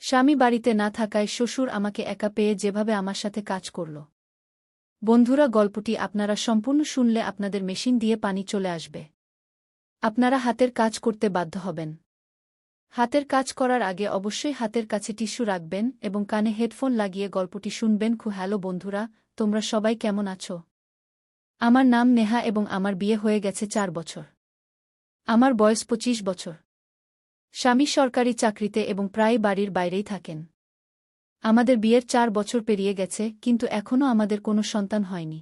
স্বামী বাড়িতে না থাকায় শ্বশুর আমাকে একা পেয়ে যেভাবে আমার সাথে কাজ করল। বন্ধুরা, গল্পটি আপনারা সম্পূর্ণ শুনলে আপনাদের মেশিন দিয়ে পানি চলে আসবে। আপনারা হাতের কাজ করতে বাধ্য হবেন। হাতের কাজ করার আগে অবশ্যই হাতের কাছে টিস্যু রাখবেন এবং কানে হেডফোন লাগিয়ে গল্পটি শুনবেন। হ্যালো বন্ধুরা, তোমরা সবাই কেমন আছো? আমার নাম নেহা এবং আমার বিয়ে হয়ে গেছে 4 বছর। আমার বয়স 25 বছর। স্বামী সরকারি চাকরিতে এবং প্রায় বাড়ির বাইরেই থাকেন। আমাদের বিয়ের 4 বছর পেরিয়ে গেছে, কিন্তু এখনও আমাদের কোনো সন্তান হয়নি।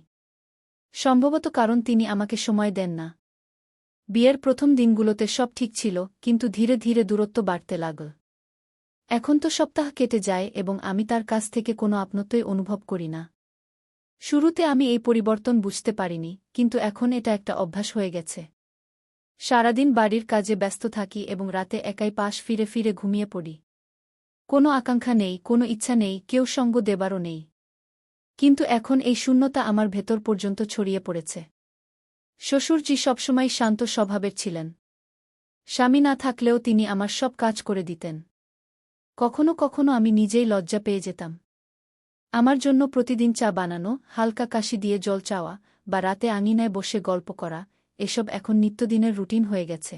সম্ভবত কারণ তিনি আমাকে সময় দেন না। বিয়ের প্রথম দিনগুলোতে সব ঠিক ছিল, কিন্তু ধীরে ধীরে দূরত্ব বাড়তে লাগল। এখন তো সপ্তাহ কেটে যায় এবং আমি তার কাছ থেকে কোনো আপনত্বই অনুভব করি না। শুরুতে আমি এই পরিবর্তন বুঝতে পারিনি, কিন্তু এখন এটা একটা অভ্যাস হয়ে গেছে। সারাদিন বাড়ির কাজে ব্যস্ত থাকি এবং রাতে একাই পাশ ফিরে ফিরে ঘুমিয়ে পড়ি। কোনো আকাঙ্ক্ষা নেই, কোনো ইচ্ছা নেই, কেউ সঙ্গ দেবারও নেই। কিন্তু এখন এই শূন্যতা আমার ভেতর পর্যন্ত ছড়িয়ে পড়েছে। শ্বশুরজি সবসময় শান্ত স্বভাবের ছিলেন। স্বামী না থাকলেও তিনি আমার সব কাজ করে দিতেন। কখনো কখনো আমি নিজেই লজ্জা পেয়ে যেতাম। আমার জন্য প্রতিদিন চা বানানো, হালকা কাশি দিয়ে জল চাওয়া বা রাতে আঙিনায় বসে গল্প করা, এসব এখন নিত্যদিনের রুটিন হয়ে গেছে।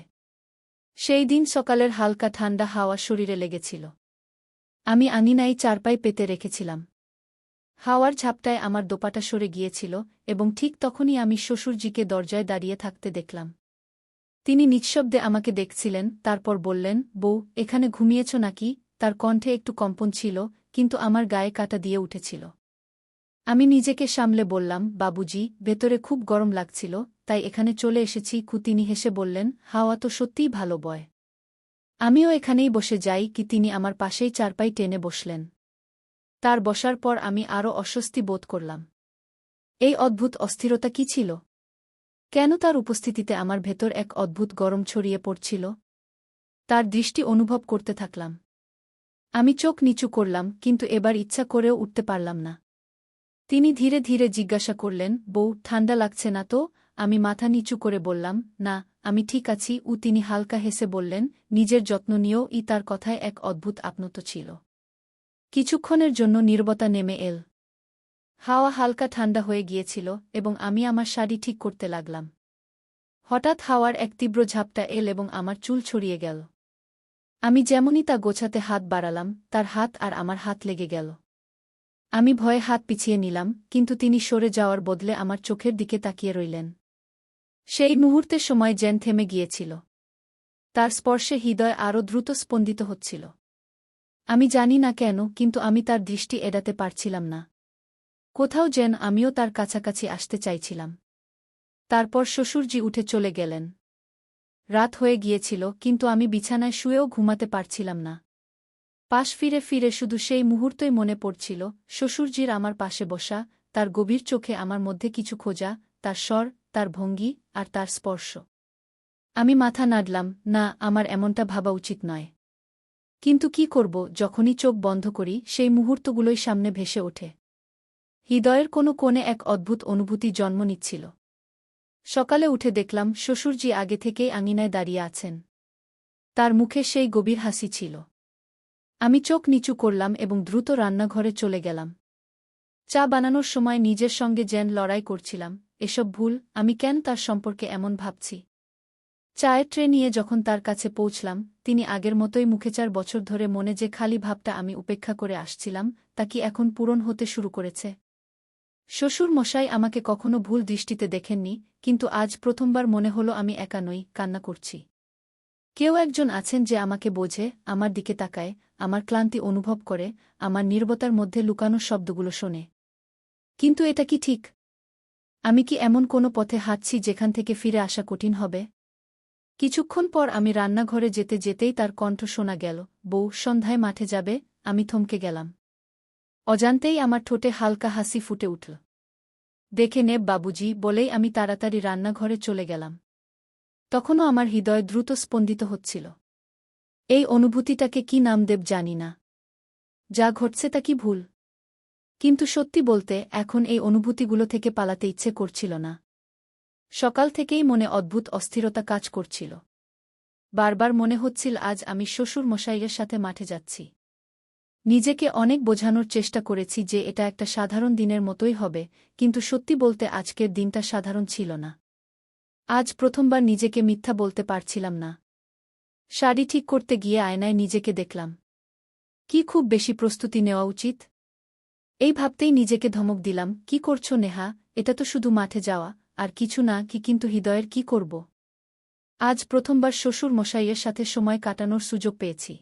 সেই দিন সকালের হালকা ঠান্ডা হাওয়া শরীরে লেগেছিল। আমি আঙিনায় চারপাই পেতে রেখেছিলাম। হাওয়ার ঝাপটায় আমার দোপাটা সরে গিয়েছিল এবং ঠিক তখনই আমি শ্বশুরজিকে দরজায় দাঁড়িয়ে থাকতে দেখলাম। তিনি নিঃশব্দে আমাকে দেখছিলেন, তারপর বললেন, বউ, এখানে ঘুমিয়েছ নাকি? তার কণ্ঠে একটু কম্পন ছিল, কিন্তু আমার গায়ে কাঁটা দিয়ে উঠেছিল। আমি নিজেকে সামলে বললাম, বাবুজি, ভেতরে খুব গরম লাগছিল, তাই এখানে চলে এসেছি। তিনি হেসে বললেন, হাওয়া তো সত্যিই ভালো বয়। আমিও এখানেই বসে যাই। তিনি আমার পাশেই চারপাই টেনে বসলেন। তার বসার পর আমি আরও অস্বস্তি বোধ করলাম। এই অদ্ভুত অস্থিরতা কি ছিল? কেন তার উপস্থিতিতে আমার ভেতর এক অদ্ভুত গরম ছড়িয়ে পড়ছিল? তার দৃষ্টি অনুভব করতে থাকলাম। আমি চোখ নিচু করলাম, কিন্তু এবার ইচ্ছা করেও উঠতে পারলাম না। তিনি ধীরে ধীরে জিজ্ঞাসা করলেন, বউ, ঠান্ডা লাগছে না তো? আমি মাথা নিচু করে বললাম, না, আমি ঠিক আছি। তিনি হালকা হেসে বললেন, নিজের যত্ন নিয়েও। তার কথায় এক অদ্ভুত আপনত্ব ছিল। কিছুক্ষণের জন্য নীরবতা নেমে এল। হাওয়া হালকা ঠান্ডা হয়ে গিয়েছিল এবং আমি আমার শাড়ি ঠিক করতে লাগলাম। হঠাৎ হাওয়ার এক তীব্র ঝাপটা এল এবং আমার চুল ছড়িয়ে গেল। আমি যেমনই তা গোছাতে হাত বাড়ালাম, তার হাত আর আমার হাত লেগে গেল। আমি ভয়ে হাত পিছিয়ে নিলাম, কিন্তু তিনি সরে যাওয়ার বদলে আমার চোখের দিকে তাকিয়ে রইলেন। সেই মুহূর্তে সময় যেন থেমে গিয়েছিল। তার স্পর্শে হৃদয় আরও দ্রুত স্পন্দিত হচ্ছিল। আমি জানি না কেন, কিন্তু আমি তার দৃষ্টি এড়াতে পারছিলাম না। কোথাও যেন আমিও তার কাছাকাছি আসতে চাইছিলাম। তারপর শ্বশুরজি উঠে চলে গেলেন। রাত হয়ে গিয়েছিল, কিন্তু আমি বিছানায় শুয়েও ঘুমাতে পারছিলাম না। পাশ ফিরে ফিরে শুধু সেই মুহূর্তই মনে পড়ছিল, শ্বশুরজির আমার পাশে বসা, তার গভীর চোখে আমার মধ্যে কিছু খোঁজা, তার স্বর, তার ভঙ্গি আর তার স্পর্শ। আমি মাথা নাড়লাম, না, আমার এমনটা ভাবা উচিত নয়। কিন্তু কি করব? যখনই চোখ বন্ধ করি, সেই মুহূর্তগুলোই সামনে ভেসে ওঠে। হৃদয়ের কোনো কোণে এক অদ্ভুত অনুভূতি জন্ম নিচ্ছিল। সকালে উঠে দেখলাম শ্বশুরজি আগে থেকেই আঙিনায় দাঁড়িয়ে আছেন। তার মুখে সেই গভীর হাসি ছিল। আমি চোখ নিচু করলাম এবং দ্রুত রান্নাঘরে চলে গেলাম। চা বানানোর সময় নিজের সঙ্গে যেন লড়াই করছিলাম, এসব ভুল, আমি কেন তার সম্পর্কে এমন ভাবছি। চায়ের ট্রে নিয়ে যখন তার কাছে পৌঁছলাম, তিনি আগের মতোই মুখে। 4 বছর ধরে মনে যে খালি ভাবটা আমি উপেক্ষা করে আসছিলাম, তা কি এখন পূরণ হতে শুরু করেছে? শ্বশুর মশাই আমাকে কখনো ভুল দৃষ্টিতে দেখেননি, কিন্তু আজ প্রথমবার মনে হলো আমি একা নই, কান্না করছি। কেউ একজন আছেন যে আমাকে বোঝে, আমার দিকে তাকায়, আমার ক্লান্তি অনুভব করে, আমার নীরবতার মধ্যে লুকানো শব্দগুলো শোনে। কিন্তু এটা কি ঠিক? আমি কি এমন কোনো পথে হাঁটছি যেখান থেকে ফিরে আসা কঠিন হবে? কিছুক্ষণ পর আমি রান্নাঘরে যেতে যেতেই তার কণ্ঠ শোনা গেল, বউ, সন্ধ্যায় মাঠে যাবে? আমি থমকে গেলাম। অজান্তেই আমার ঠোঁটে হালকা হাসি ফুটে উঠল। দেখে নে বাবুজি, বলেই আমি তাড়াতাড়ি রান্নাঘরে চলে গেলাম। তখনও আমার হৃদয় দ্রুত স্পন্দিত হচ্ছিল। এই অনুভূতিটাকে কি নাম দেব জানি না। যা ঘটছে তা কি ভুল? কিন্তু সত্যি বলতে, এখন এই অনুভূতিগুলো থেকে পালাতে ইচ্ছে করছিল না। সকাল থেকেই মনে অদ্ভুত অস্থিরতা কাজ করছিল। বারবার মনে হচ্ছিল আজ আমি শ্বশুর মশাইয়ের সাথে মাঠে যাচ্ছি। নিজেকে অনেক বোঝানোর চেষ্টা করেছি যে এটা একটা সাধারণ দিনের মতোই হবে, কিন্তু সত্যি বলতে আজকের দিনটা সাধারণ ছিল না। আজ প্রথমবার নিজেকে মিথ্যা বলতে পারছিলাম না। শাড়ি ঠিক করতে গিয়ে আয়নায় নিজেকে দেখলাম। কি খুব বেশি প্রস্তুতি নেওয়া উচিত? এই ভাবতেই নিজেকে ধমক দিলাম, কি করছো নেহা, এটা তো শুধু মাঠে যাওয়া, আর কিছু না। কিন্তু হৃদয়ের কি করব? আজ প্রথমবার শ্বশুর মশাইয়ের সাথে সময় কাটানোর সুযোগ পেয়েছি।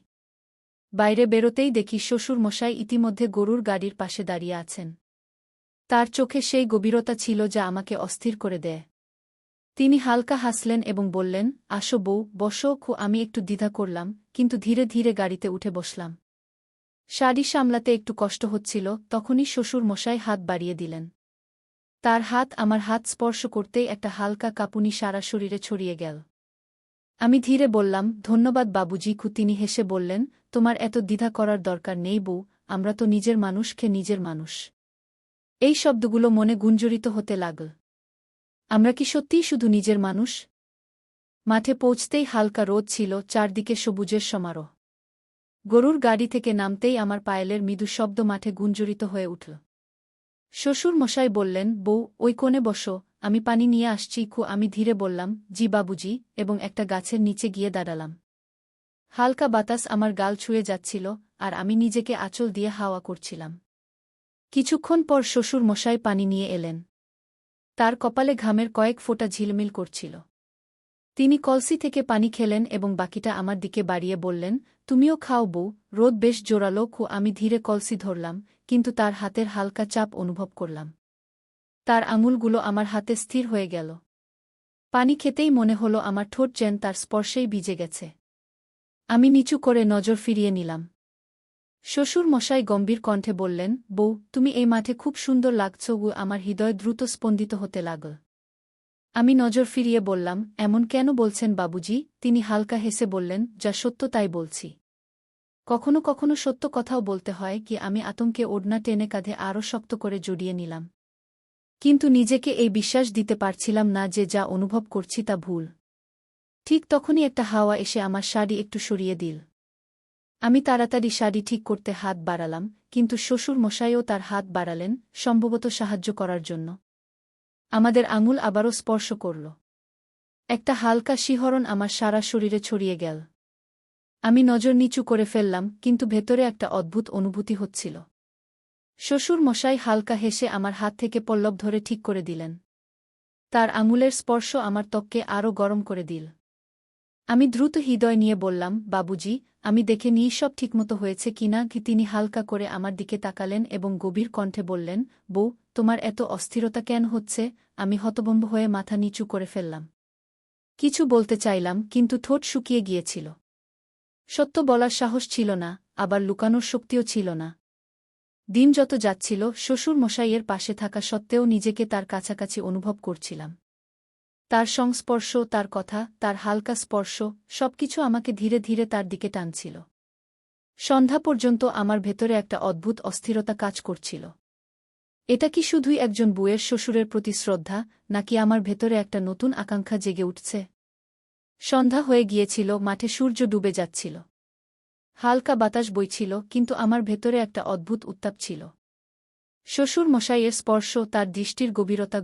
বাইরে বেরোতেই দেখি শ্বশুর মশাই ইতিমধ্যে গরুর গাড়ির পাশে দাঁড়িয়ে আছেন। তার চোখে সেই গভীরতা ছিল যা আমাকে অস্থির করে দেয়। তিনি হালকা হাসলেন এবং বললেন, আসো বউ, বসো। আমি একটু দ্বিধা করলাম, কিন্তু ধীরে ধীরে গাড়িতে উঠে বসলাম। শাড়ি সামলাতে একটু কষ্ট হচ্ছিল, তখনই শ্বশুর মশাই হাত বাড়িয়ে দিলেন। তার হাত আমার হাত স্পর্শ করতেই একটা হালকা কাঁপুনি সারা শরীরে ছড়িয়ে গেল। আমি ধীরে বললাম, ধন্যবাদ বাবুজি। তিনি হেসে বললেন, তোমার এত দ্বিধা করার দরকার নেই বউ, আমরা তো নিজের মানুষকে নিজের মানুষ। এই শব্দগুলো মনে গুঞ্জরিত হতে লাগল। আমরা কি সত্যিই শুধু নিজের মানুষ? মাঠে পৌঁছতেই হালকা রোদ ছিল, চারদিকে সবুজের সমারোহ। গরুর গাড়ি থেকে নামতেই আমার পায়েলের মৃদু শব্দ মাঠে গুঞ্জরিত হয়ে উঠল। শ্বশুর মশাই বললেন, বউ, ওই কোণে বসো, আমি পানি নিয়ে আসছি। আমি ধীরে বললাম, জি বাবুজি, এবং একটা গাছের নিচে গিয়ে দাঁড়ালাম। হালকা বাতাস আমার গাল ছুঁয়ে যাচ্ছিল, আর আমি নিজেকে আঁচল দিয়ে হাওয়া করছিলাম। কিছুক্ষণ পর শ্বশুর মশাই পানি নিয়ে এলেন। তার কপালে ঘামের কয়েক ফোঁটা ঝিলমিল করছিল। তিনি কলসি থেকে পানি খেলেন এবং বাকিটা আমার দিকে বাড়িয়ে বললেন, তুমিও খাও বউ, রোদ বেশ জোরালো। আমি ধীরে কলসি ধরলাম, কিন্তু তার হাতের হালকা চাপ অনুভব করলাম। তার আঙুলগুলো আমার হাতে স্থির হয়ে গেল। পানি খেতেই মনে হলো আমার ঠোঁট যেন তার স্পর্শেই ভিজে গেছে। আমি নিচু করে নজর ফিরিয়ে নিলাম। শ্বশুর মশাই গম্ভীর কণ্ঠে বললেন, বউ, তুমি এই মাঠে খুব সুন্দর লাগছ। আমার হৃদয় দ্রুত স্পন্দিত হতে লাগল। আমি নজর ফিরিয়ে বললাম, এমন কেন বলছেন বাবুজি? তিনি হালকা হেসে বললেন, যা সত্য তাই বলছি। কখনো কখনো সত্য কথাও বলতে হয়। আমি আতঙ্কে ওড়না টেনে কাঁধে আরও শক্ত করে জড়িয়ে নিলাম। কিন্তু নিজেকে এই বিশ্বাস দিতে পারছিলাম না যে যা অনুভব করছি তা ভুল। ঠিক তখনই একটা হাওয়া এসে আমার শাড়ি একটু সরিয়ে দিল। আমি তাড়াতাড়ি শাড়ি ঠিক করতে হাত বাড়ালাম, কিন্তু শ্বশুর মশাইও তার হাত বাড়ালেন, সম্ভবত সাহায্য করার জন্য। আমাদের আঙুল আবারও স্পর্শ করল। একটা হালকা শিহরণ আমার সারা শরীরে ছড়িয়ে গেল। আমি নজর নিচু করে ফেললাম, কিন্তু ভেতরে একটা অদ্ভুত অনুভূতি হচ্ছিল। শ্বশুর মশাই হালকা হেসে আমার হাত থেকে পল্লব ধরে ঠিক করে দিলেন। তার আঙুলের স্পর্শ আমার ত্বককে আরও গরম করে দিল। আমি দ্রুত হৃদয় নিয়ে বললাম, বাবুজি, আমি দেখে নিই সব ঠিকমতো হয়েছে কিনা। তিনি হালকা করে আমার দিকে তাকালেন এবং গভীর কণ্ঠে বললেন, বউ, তোমার এত অস্থিরতা কেন হচ্ছে? আমি হতভম্ব হয়ে মাথা নিচু করে ফেললাম। কিছু বলতে চাইলাম, কিন্তু ঠোঁট শুকিয়ে গিয়েছিল। সত্য বলার সাহস ছিল না, আবার লুকানোর শক্তিও ছিল না। দিন যত যাচ্ছিল, শ্বশুর মশাইয়ের পাশে থাকা সত্ত্বেও নিজেকে তার কাছাকাছি অনুভব করছিলাম। তার সংস্পর্শ, তার কথা, তার হালকা স্পর্শ, সবকিছু আমাকে ধীরে ধীরে তার দিকে টানছিল। সন্ধ্যা পর্যন্ত আমার ভেতরে একটা অদ্ভুত অস্থিরতা কাজ করছিল। এটা কি শুধুই একজন বউয়ের শ্বশুরের প্রতি শ্রদ্ধা, নাকি আমার ভেতরে একটা নতুন আকাঙ্ক্ষা জেগে উঠছে? সন্ধ্যা হয়ে গিয়েছিল, মাঠে সূর্য ডুবে যাচ্ছিল। হালকা বাতাস বইছিল, কিন্তু আমার ভেতরে একটা অদ্ভুত উত্তাপ ছিল। শ্বশুর মশাইয়ের স্পর্শ, তার দৃষ্টির গভীরতা,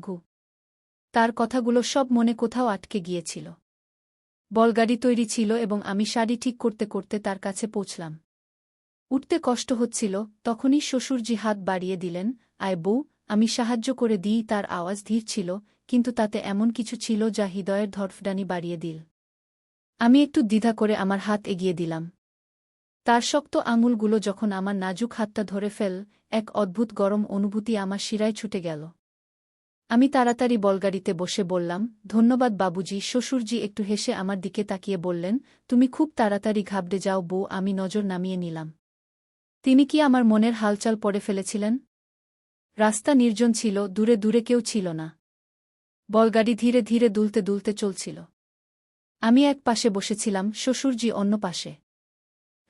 তার কথাগুলো সব মনে কোথাও আটকে গিয়েছিল। বলগাড়ি তৈরি ছিল এবং আমি শাড়ি ঠিক করতে করতে তার কাছে পৌঁছলাম। উঠতে কষ্ট হচ্ছিল, তখনই শ্বশুরজি হাত বাড়িয়ে দিলেন, আয় বউ, আমি সাহায্য করে দিই। তার আওয়াজ ধীর ছিল, কিন্তু তাতে এমন কিছু ছিল যা হৃদয়ের ধড়ফড়ানি বাড়িয়ে দিল। আমি একটু দ্বিধা করে আমার হাত এগিয়ে দিলাম। তার শক্ত আঙুলগুলো যখন আমার নাজুক হাতটা ধরে ফেল, এক অদ্ভুত গরম অনুভূতি আমার শিরায় ছুটে গেল। আমি তাড়াতাড়ি বলগাড়িতে বসে বললাম, ধন্যবাদ বাবুজি। শ্বশুরজি একটু হেসে আমার দিকে তাকিয়ে বললেন, তুমি খুব তাড়াতাড়ি ঘাবড়ে যাও বউ। আমি নজর নামিয়ে নিলাম। তিনি কি আমার মনের হালচাল পড়ে ফেলেছিলেন? রাস্তা নির্জন ছিল, দূরে দূরে কেউ ছিল না। বলগাড়ি ধীরে ধীরে দুলতে দুলতে চলছিল। আমি এক পাশে বসেছিলাম, শ্বশুরজি অন্য পাশে।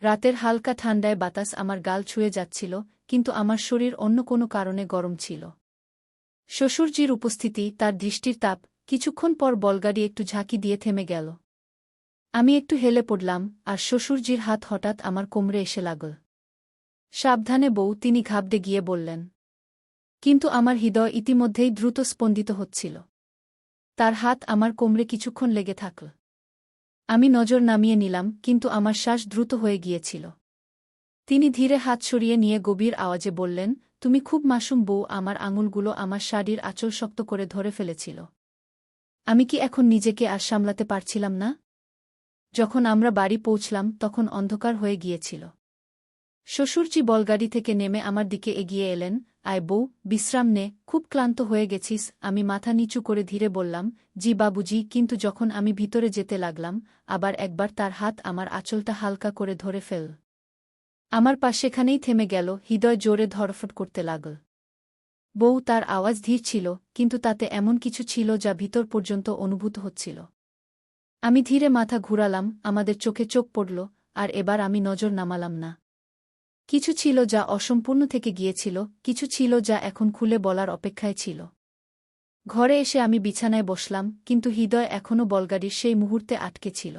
রাতের হালকা ঠান্ডায় বাতাস আমার গাল ছুঁয়ে যাচ্ছিল, কিন্তু আমার শরীর অন্য কোনো কারণে গরম ছিল। শ্বশুরজির উপস্থিতি, তার দৃষ্টির তাপ, কিছুক্ষণ পর বলগাড়ি একটু ঝাঁকি দিয়ে থেমে গেল। আমি একটু হেলে পড়লাম, আর শ্বশুরজির হাত হঠাৎ আমার কোমরে এসে লাগল। সাবধানে বউ, তিনি ঘাবড়ে গিয়ে বললেন। কিন্তু আমার হৃদয় ইতিমধ্যেই দ্রুত স্পন্দিত হচ্ছিল। তার হাত আমার কোমরে কিছুক্ষণ লেগে থাকল। আমি নজর নামিয়ে নিলাম, কিন্তু আমার শ্বাস দ্রুত হয়ে গিয়েছিল। তিনি ধীরে হাত সরিয়ে নিয়ে গভীর আওয়াজে বললেন, তুমি খুব মাসুম বউ। আমার আঙুলগুলো আমার শাড়ির আঁচল শক্ত করে ধরে ফেলেছিল। আমি কি এখন নিজেকে আর সামলাতে পারছিলাম না? যখন আমরা বাড়ি পৌঁছলাম তখন অন্ধকার হয়ে গিয়েছিল। শ্বশুরজি বলগাড়ি থেকে নেমে আমার দিকে এগিয়ে এলেন। আয় বউ, বিশ্রাম নে, খুব ক্লান্ত হয়ে গেছিস। আমি মাথা নিচু করে ধীরে বললাম, জি বাবুজি। কিন্তু যখন আমি ভিতরে যেতে লাগলাম, আবার একবার তার হাত আমার আঁচলটা হালকা করে ধরে ফেল। আমার পা সেখানেই থেমে গেল, হৃদয় জোরে ধড়ফড় করতে লাগল। বউ, তার আওয়াজ ধীর ছিল, কিন্তু তাতে এমন কিছু ছিল যা ভিতর পর্যন্ত অনুভূত হচ্ছিল। আমি ধীরে মাথা ঘুরালাম, আমাদের চোখে চোখ পড়ল, আর এবার আমি নজর নামালাম না। কিছু ছিল যা অসম্পূর্ণ থেকে গিয়েছিল, কিছু ছিল যা এখন খুলে বলার অপেক্ষায় ছিল। ঘরে এসে আমি বিছানায় বসলাম, কিন্তু হৃদয় এখনও বলগাড়ির সেই মুহূর্তে আটকে ছিল।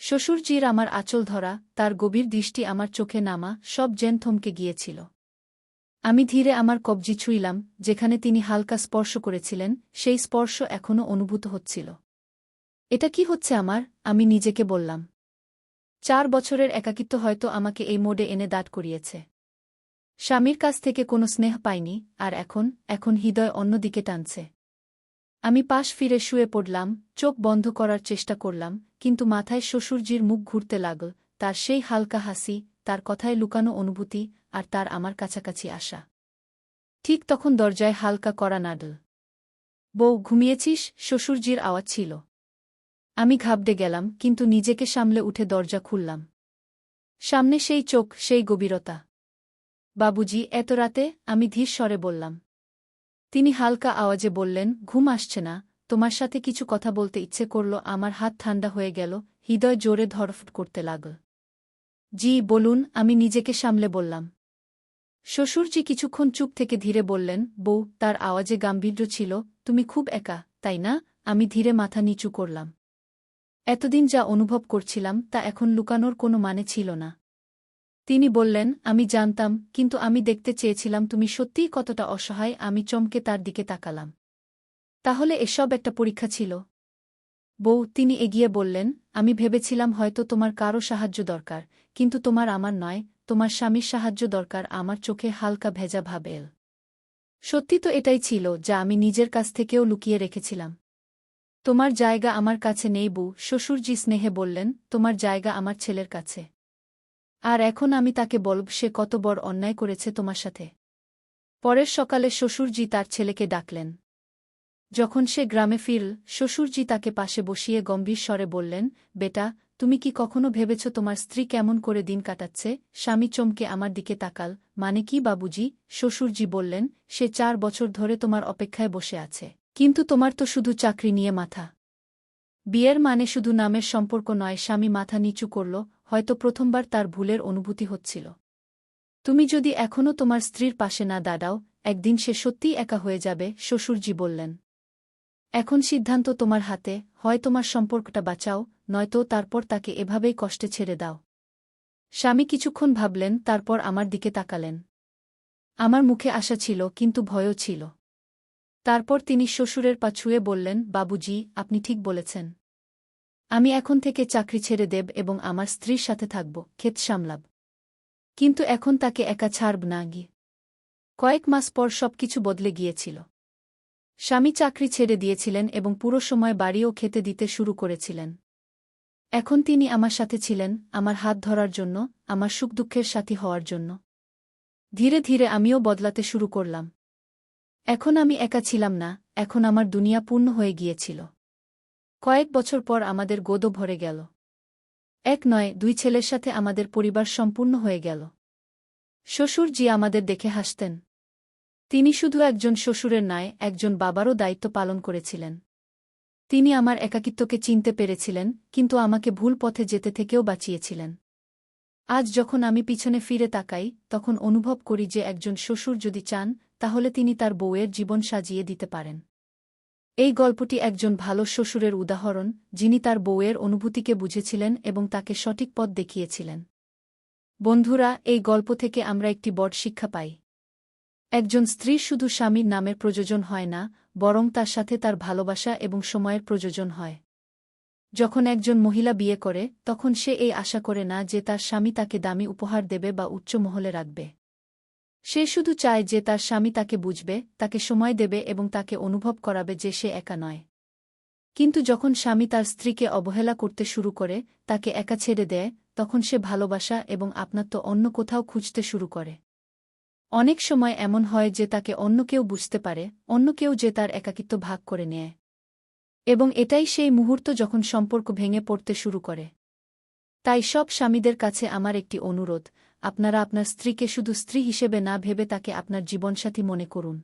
শ্বশুরজির আমার আঁচল ধরা, তার গভীর দৃষ্টি আমার চোখে নামা, সব যেন থমকে গিয়েছিল। আমি ধীরে আমার কবজি ছুঁইলাম, যেখানে তিনি হালকা স্পর্শ করেছিলেন, সেই স্পর্শ এখনও অনুভূত হচ্ছিল। এটা কি হচ্ছে আমার? আমি নিজেকে বললাম। 4 বছরের একাকিত্ব হয়তো আমাকে এই মোডে এনে দাঁড় করিয়েছে। স্বামীর কাছ থেকে কোনো স্নেহ পাইনি, আর এখন হৃদয় অন্যদিকে টানছে। আমি পাশ ফিরে শুয়ে পড়লাম, চোখ বন্ধ করার চেষ্টা করলাম, কিন্তু মাথায় শ্বশুরজির মুখ ঘুরতে লাগল, তার সেই হালকা হাসি, তার কথায় লুকানো অনুভূতি, আর তার আমার কাছাকাছি আসা। ঠিক তখন দরজায় হালকা কড়া নাড়ল। বউ, ঘুমিয়েছিস? শ্বশুরজির আওয়াজ ছিল। আমি ঘাবড়ে গেলাম, কিন্তু নিজেকে সামলে উঠে দরজা খুললাম। সামনে সেই চোখ, সেই গভীরতা। বাবুজি, এত রাতে? আমি ধীর স্বরে বললাম। তিনি হালকা আওয়াজে বললেন, ঘুম আসছে না? তোমার সাথে কিছু কথা বলতে ইচ্ছে করল। আমার হাত ঠান্ডা হয়ে গেল, হৃদয় জোরে ধড়ফড় করতে লাগল। জি বলুন, আমি নিজেকে সামলে বললাম। শ্বশুরজি কিছুক্ষণ চুপ থেকে ধীরে বললেন, বউ, তার আওয়াজে গাম্ভীর্য ছিল, তুমি খুব একা, তাই না? আমি ধীরে মাথা নিচু করলাম। এতদিন যা অনুভব করছিলাম তা এখন লুকানোর কোনো মানে ছিল না। তিনি বললেন, আমি জানতাম, কিন্তু আমি দেখতে চেয়েছিলাম তুমি সত্যিই কতটা অসহায়। আমি চমকে তার দিকে তাকালাম। তাহলে এসব একটা পরীক্ষা ছিল? বউ, তিনি এগিয়ে বললেন, আমি ভেবেছিলাম হয়তো তোমার কারও সাহায্য দরকার, কিন্তু তোমার আমার নয়, তোমার স্বামীর সাহায্য দরকার। আমার চোখে হালকা ভেজা ভাব এল। সত্যি তো এটাই ছিল যা আমি নিজের কাছ থেকেও লুকিয়ে রেখেছিলাম। তোমার জায়গা আমার কাছে নেই বউ, শ্বশুরজি স্নেহে বললেন, তোমার জায়গা আমার ছেলের কাছে। আর এখন আমি তাকে বলব সে কত বড় অন্যায় করেছে তোমার সাথে। পরের সকালে শ্বশুরজি তার ছেলেকে ডাকলেন। যখন সে গ্রামে ফিরল, শ্বশুরজি তাকে পাশে বসিয়ে গম্ভীর স্বরে বললেন, বেটা, তুমি কি কখনো ভেবেছ তোমার স্ত্রী কেমন করে দিন কাটাচ্ছে? স্বামী চমকে আমার দিকে তাকাল। মানে কি বাবুজি? শ্বশুরজি বললেন, সে 4 বছর ধরে তোমার অপেক্ষায় বসে আছে। কিন্তু তোমার তো শুধু চাকরি নিয়ে মাথা। বিয়ের মানে শুধু নামের সম্পর্ক নয়। স্বামী মাথা নিচু করল, হয়তো প্রথমবার তার ভুলের অনুভূতি হচ্ছিল। তুমি যদি এখনও তোমার স্ত্রীর পাশে না দাঁড়াও, একদিন সে সত্যিই একা হয়ে যাবে, শ্বশুরজি বললেন। এখন সিদ্ধান্ত তোমার হাতে, হয় তোমার সম্পর্কটা বাঁচাও, নয়তো তারপর তাকে এভাবেই কষ্টে ছেড়ে দাও। স্বামী কিছুক্ষণ ভাবলেন, তারপর আমার দিকে তাকালেন। আমার মুখে আশা ছিল, কিন্তু ভয়ও ছিল। তারপর তিনি শ্বশুরের পা ছুঁয়ে বললেন, বাবুজি, আপনি ঠিক বলেছেন। আমি এখন থেকে চাকরি ছেড়ে দেব এবং আমার স্ত্রীর সাথে থাকব, ক্ষেত সামলাব। কিন্তু এখন তাকে একা ছাড়ব না গিয়ে। কয়েক মাস পর সবকিছু বদলে গিয়েছিল। স্বামী চাকরি ছেড়ে দিয়েছিলেন এবং পুরো সময় বাড়িও খেতে দিতে শুরু করেছিলেন। এখন তিনি আমার সাথে ছিলেন, আমার হাত ধরার জন্য, আমার সুখ দুঃখের সাথী হওয়ার জন্য। ধীরে ধীরে আমিও বদলাতে শুরু করলাম। এখন আমি একা ছিলাম না, এখন আমার দুনিয়া পূর্ণ হয়ে গিয়েছিল। কয়েক বছর পর আমাদের গোদও ভরে গেল। 1 নয়, 2 ছেলের সাথে আমাদের পরিবার সম্পূর্ণ হয়ে গেল। শ্বশুরজি আমাদের দেখে হাসতেন। তিনি শুধু একজন শ্বশুরের নয়, একজন বাবারও দায়িত্ব পালন করেছিলেন। তিনি আমার একাকিত্বকে চিনতে পেরেছিলেন, কিন্তু আমাকে ভুল পথে যেতে থেকেও বাঁচিয়েছিলেন। আজ যখন আমি পিছনে ফিরে তাকাই, তখন অনুভব করি যে একজন শ্বশুর যদি চান, তাহলে তিনি তার বউয়ের জীবন সাজিয়ে দিতে পারেন। এই গল্পটি একজন ভালো শ্বশুরের উদাহরণ, যিনি তার বউয়ের অনুভূতিকে বুঝেছিলেন এবং তাকে সঠিক পথ দেখিয়েছিলেন। বন্ধুরা, এই গল্প থেকে আমরা একটি বড় শিক্ষা পাই। একজন স্ত্রীর শুধু স্বামীর নামের প্রয়োজন হয় না, বরং তার সাথে তার ভালোবাসা এবং সময়ের প্রয়োজন হয়। যখন একজন মহিলা বিয়ে করে, তখন সে এই আশা করে না যে তার স্বামী তাকে দামি উপহার দেবে বা উচ্চ মহলে রাখবে। সে শুধু চায় যে তার স্বামী তাকে বুঝবে, তাকে সময় দেবে এবং তাকে অনুভব করাবে যে সে একা নয়। কিন্তু যখন স্বামী তার স্ত্রীকে অবহেলা করতে শুরু করে, তাকে একা ছেড়ে দেয়, তখন সে ভালোবাসা এবং আপনাত্ব অন্য কোথাও খুঁজতে শুরু করে। অনেক সময় এমন হয় যে তাকে অন্য কেউ বুঝতে পারে, অন্য কেউ যে তার একাকিত্ব ভাগ করে নেয়। এবং এটাই সেই মুহূর্ত যখন সম্পর্ক ভেঙে পড়তে শুরু করে। তাই সব স্বামীদের কাছে আমার একটি অনুরোধ, আপনারা আপনার স্ত্রীকে শুধু স্ত্রী হিসেবে না ভেবে তাকে আপনার জীবনসাথী মনে করুন।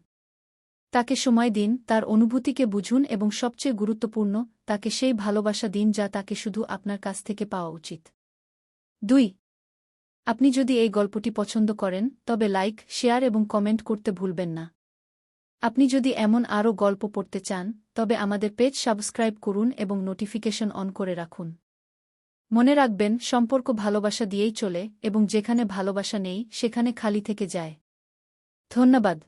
তাকে সময় দিন, তার অনুভূতিকে বুঝুন এবং সবচেয়ে গুরুত্বপূর্ণ, তাকে সেই ভালোবাসা দিন যা তাকে শুধু আপনার কাছ থেকে পাওয়া উচিত। 2. আপনি যদি এই গল্পটি পছন্দ করেন, তবে লাইক, শেয়ার এবং কমেন্ট করতে ভুলবেন না। আপনি যদি এমন আরও গল্প পড়তে চান, তবে আমাদের পেজ সাবস্ক্রাইব করুন এবং নোটিফিকেশন অন করে রাখুন। মনে রাখবেন, সম্পর্ক ভালোবাসা দিয়েই চলে এবং যেখানে ভালোবাসা নেই সেখানে খালি থেকে যায়। ধন্যবাদ।